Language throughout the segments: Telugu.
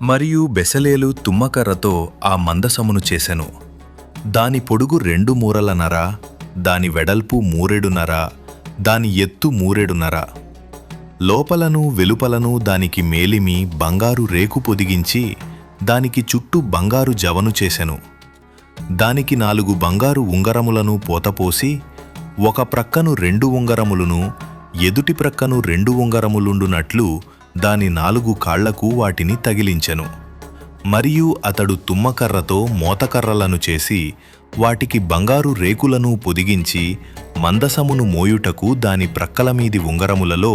మరియు బెసలేలు తుమ్మకర్రతో ఆ మందసమును చేసెను. దాని పొడుగు 2 మూరలన్నర, దాని వెడల్పు 3.5, దాని ఎత్తు 3.5. లోపలను వెలుపలను దానికి మేలిమి బంగారు రేకు పొదిగించి దానికి చుట్టూ బంగారు జవను చేసెను. దానికి 4 బంగారు ఉంగరములను పోతపోసి ఒక ప్రక్కను 2 ఉంగరములను ఎదుటి ప్రక్కను 2 ఉంగరములుండునట్లు దాని 4 కాళ్లకు వాటిని తగిలించెను. మరియు అతడు తుమ్మకర్రతో మోతకర్రలను చేసి వాటికి బంగారు రేకులను పొదిగించి మందసమును మోయుటకు దాని ప్రక్కల మీది ఉంగరములలో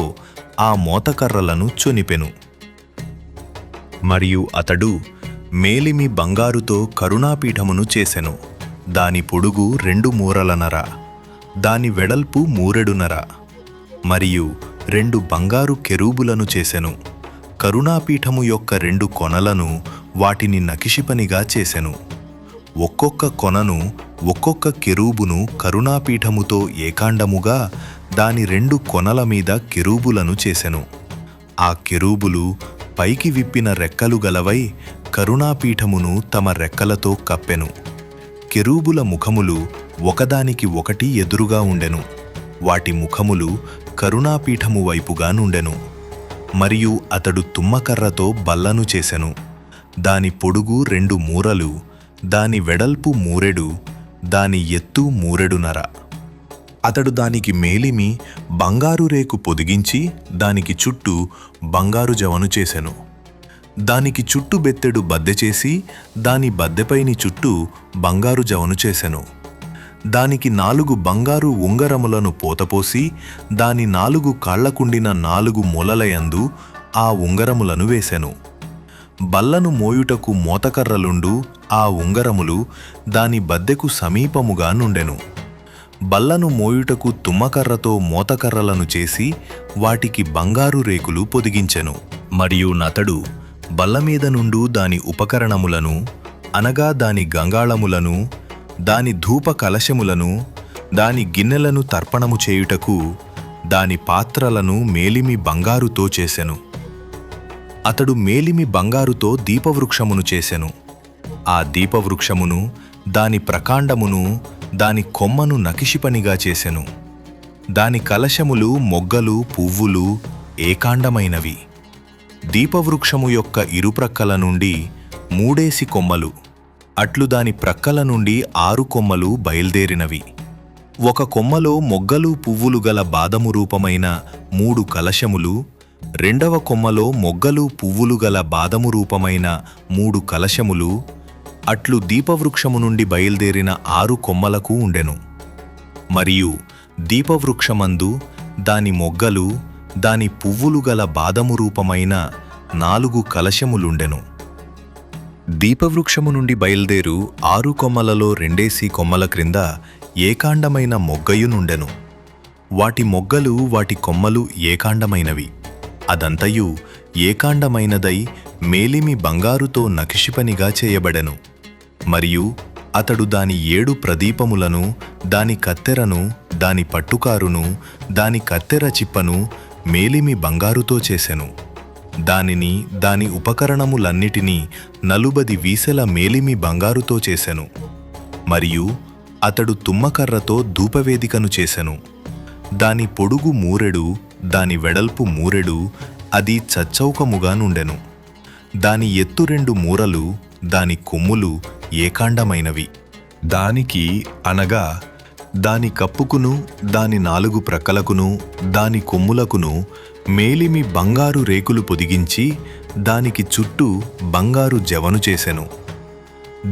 ఆ మోతకర్రలను చొనిపెను. మరియు అతడు మేలిమి బంగారుతో కరుణాపీఠమును చేసెను. దాని పొడుగు 2 మూరలన్నర, దాని వెడల్పు 3.5. మరియు 2 బంగారు కెరూబులను చేసెను. కరుణాపీఠము యొక్క 2 కొనలను వాటిని నకిషిపనిగా చేసెను. ఒక్కొక్క కొనను ఒక్కొక్క కెరూబును కరుణాపీఠముతో ఏకాండముగా దాని 2 కొనల మీద కెరూబులను చేసెను. ఆ కెరూబులు పైకి విప్పిన రెక్కలు గలవై కరుణాపీఠమును తమ రెక్కలతో కప్పెను. కెరూబుల ముఖములు ఒకదానికి ఒకటి ఎదురుగా ఉండెను. వాటి ముఖములు కరుణాపీఠము వైపుగా నుండెను. మరియు అతడు తుమ్మకర్రతో బల్లను చేసెను. దాని పొడుగు 2 మూరలు, దాని వెడల్పు 3, దాని ఎత్తు 3.5. అతడు దానికి మేలిమి బంగారు రేకు పొదిగించి దానికి చుట్టూ బంగారు జవను చేసెను. దానికి చుట్టూ బెత్తెడు బద్దె చేసి దాని బద్దెపైని చుట్టూ బంగారు జవను చేసెను. దానికి 4 బంగారు ఉంగరములను పోతపోసి దాని 4 కాళ్లకుండిన 4 మూలలయందు ఆ ఉంగరములను వేసెను. బల్లను మోయుటకు మోతకర్రలుండు ఆ ఉంగరములు దాని బద్దెకు సమీపముగా నుండెను. బల్లను మోయుటకు తుమ్మకర్రతో మోతకర్రలను చేసి వాటికి బంగారు రేకులు పొదిగించెను. మరియు నతడు బల్లమీద నుండు దాని ఉపకరణములను, అనగా దాని గంగాళములను, దాని ధూప కలశములను, దాని గిన్నెలను తర్పణము చేయుటకు దాని పాత్రలను మేలిమి బంగారుతో చేసెను. అతడు మేలిమి బంగారుతో దీపవృక్షమును చేసెను. ఆ దీపవృక్షమును, దాని ప్రకాండమును, దాని కొమ్మను నకిషిపనిగా చేసెను. దాని కలశములు, మొగ్గలు, పువ్వులు ఏకాండమైనవి. దీపవృక్షము యొక్క ఇరుప్రక్కల నుండి 3 కొమ్మలు, అట్లు దాని ప్రక్కల నుండి 6 కొమ్మలు బయల్దేరినవి. ఒక కొమ్మలో మొగ్గలు పువ్వులు గల బాదము రూపమైన 3 కలశములు, రెండవ కొమ్మలో మొగ్గలు పువ్వులు గల బాదము రూపమైన 3 కలశములు, అట్లు దీపవృక్షము నుండి బయల్దేరిన 6 కొమ్మలకు ఉండెను. మరియు దీపవృక్షమందు దాని మొగ్గలు, దాని పువ్వులు గల బాదము రూపమైన 4 కలశములుండెను. దీపవృక్షము నుండి బయల్దేరు 6 కొమ్మలలో 2 కొమ్మల క్రింద ఏకాండమైన మొగ్గయునుండెను. వాటి మొగ్గలు వాటి కొమ్మలు ఏకాండమైనవి. అదంతయు ఏకాండమైనదై మేలిమి బంగారుతో నకిషిపనిగా చేయబడెను. మరియు అతడు దాని 7 ప్రదీపములను, దాని కత్తెరను, దాని పట్టుకారును, దాని కత్తెర చిప్పను మేలిమి బంగారుతో చేసెను. దానిని దాని ఉపకరణములన్నిటినీ 40 వీసెల మేలిమి బంగారుతో చేసెను. మరియు అతడు తుమ్మకర్రతో ధూపవేదికను చేసెను. దాని పొడుగు 3, దాని వెడల్పు 3, అది చచ్చౌకముగా నుండెను. దాని ఎత్తు 2 మూరలు, దాని కొమ్ములు ఏకాండమైనవి. దానికి అనగా దాని కప్పుకును, దాని 4 ప్రక్కలకును, దాని కొమ్ములకును మేలిమి బంగారు రేకులు పొదిగించి దానికి చుట్టూ బంగారు జవను చేసెను.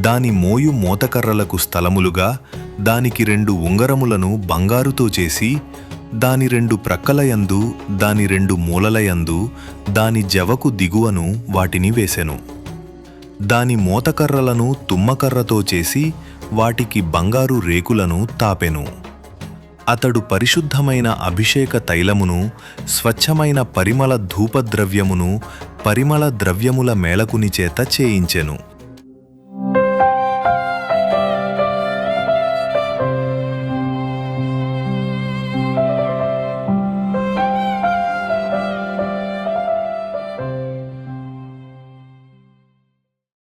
దాని మోయు మోతకర్రలకు స్థలములుగా దానికి 2 ఉంగరములను బంగారుతో చేసి దాని 2 ప్రక్కలయందు, దాని 2 మూలలయందు, దాని జవకు దిగువను వాటిని వేసెను. దాని మోతకర్రలను తుమ్మకర్రతో చేసి వాటికి బంగారు రేకులను తాపెను. అతడు పరిశుద్ధమైన అభిషేక తైలమును, స్వచ్ఛమైన పరిమళ ధూపద్రవ్యమును పరిమళ ద్రవ్యముల మేళకుని చేత చేయించెను.